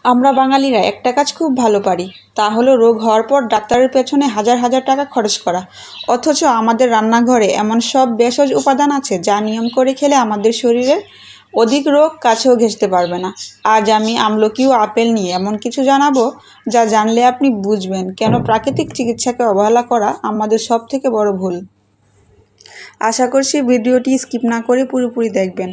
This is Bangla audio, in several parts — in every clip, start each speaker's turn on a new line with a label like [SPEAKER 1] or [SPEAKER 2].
[SPEAKER 1] আমরা বাঙালিরা একটা কাজ খুব ভালো পারি, তা হলো রোগ হওয়ার পর ডাক্তারের পেছনে হাজার হাজার টাকা খরচ করা। অথচ আমাদের রান্নাঘরে এমন সব ভেষজ উপাদান আছে যা নিয়ম করে খেলে আমাদের শরীরের অধিক রোগ কাছেও ঘেঁষতে পারবে না। আজ আমি আমলকি ও আপেল নিয়ে এমন কিছু জানাবো যা জানলে আপনি বুঝবেন কেন প্রাকৃতিক চিকিৎসাকে অবহেলা করা আমাদের সব থেকে বড় ভুল। আশা করছি ভিডিওটি স্কিপ না করে পুরোপুরি দেখবেন।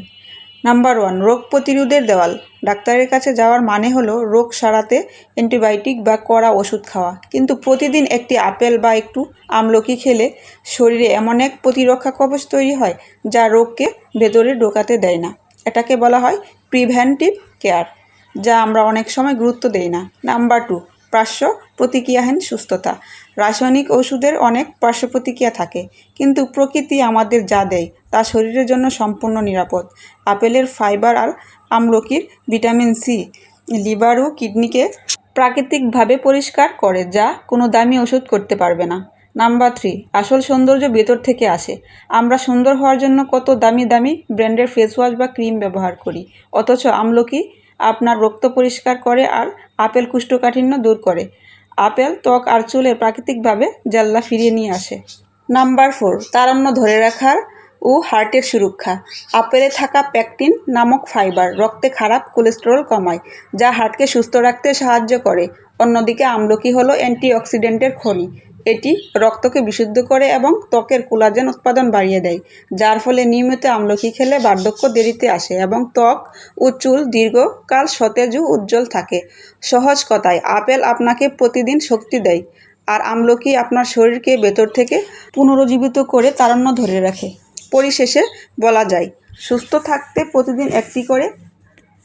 [SPEAKER 1] নাম্বার 1, রোগ প্রতিরোধের দেওয়াল। ডাক্তারের কাছে যাওয়ার মানে হলো রোগ সারাতে অ্যান্টিবায়োটিক বা কড়া ওষুধ খাওয়া, কিন্তু প্রতিদিন একটি আপেল বা একটু আমলকি খেলে শরীরে এমন এক প্রতিরক্ষা কবচ তৈরি হয় যা রোগকে ভেতরে ঢোকাতে দেয় না। এটাকে বলা হয় প্রিভেন্টিভ কেয়ার, যা আমরা অনেক সময় গুরুত্ব দেই না। নাম্বার 2, পার্শ্ব প্রতিক্রিয়াহীন সুস্থতা। রাসায়নিক ওষুধের অনেক পার্শ্ব প্রতিক্রিয়া থাকে, কিন্তু প্রকৃতি আমাদের যা দেয় তা শরীরের জন্য সম্পূর্ণ নিরাপদ। আপেলের ফাইবার আর আমলকির ভিটামিন সি লিভার ও কিডনিকে প্রাকৃতিকভাবে পরিষ্কার করে, যা কোনো দামি ওষুধ করতে পারবে না। নাম্বার 3, আসল সৌন্দর্য ভেতর থেকে আসে। আমরা সুন্দর হওয়ার জন্য কত দামি দামি ব্র্যান্ডের ফেস ওয়াশ বা ক্রিম ব্যবহার করি, অথচ আমলকি আপনার রক্ত পরিষ্কার করে আর আপেল কোষ্ঠকাঠিন্য দূর করে। আপেল ত্বক আর চুলে প্রাকৃতিকভাবে জ্বালা ফিরিয়ে নিয়ে আসে। নাম্বার 4, তারুণ্য ধরে রাখার ও হার্টের সুরক্ষা। আপেলে থাকা প্যাকটিন নামক ফাইবার রক্তে খারাপ কোলেস্টেরল কমায়, যা হার্টকে সুস্থ রাখতে সাহায্য করে। অন্যদিকে আমলকি হলো অ্যান্টিঅক্সিডেন্টের খনি। এটি রক্তকে বিশুদ্ধ করে এবং ত্বকের কোলাজেন উৎপাদন বাড়িয়ে দেয়, যার ফলে নিয়মিত আমলকি খেলে বার্ধক্য দেরিতে আসে এবং ত্বক ও চুল দীর্ঘকাল সতেজ ও উজ্জ্বল থাকে। সহজ কথায়, আপেল আপনাকে প্রতিদিন শক্তি দেয় আর আমলকি আপনার শরীরকে ভেতর থেকে পুনরুজ্জীবিত করে তারুণ্য ধরে রাখে। পরিশেষে বলা যায়, সুস্থ থাকতে প্রতিদিন একটি করে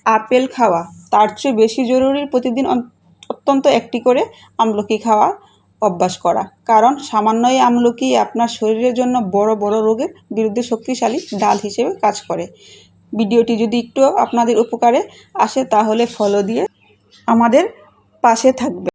[SPEAKER 1] আপেল খাওয়া তার চেয়ে বেশি জরুরি প্রতিদিন অন্তত একটি করে আমলকি খাওয়া অভ্যাস করা, কারণ সামান্য এই আমলকি আপনার শরীরের জন্য বড় বড় রোগের বিরুদ্ধে শক্তিশালী ঢাল হিসেবে কাজ করে। ভিডিওটি যদি একটু আপনাদের উপকারে আসে তাহলে ফলো দিয়ে আমাদের পাশে থাকবে।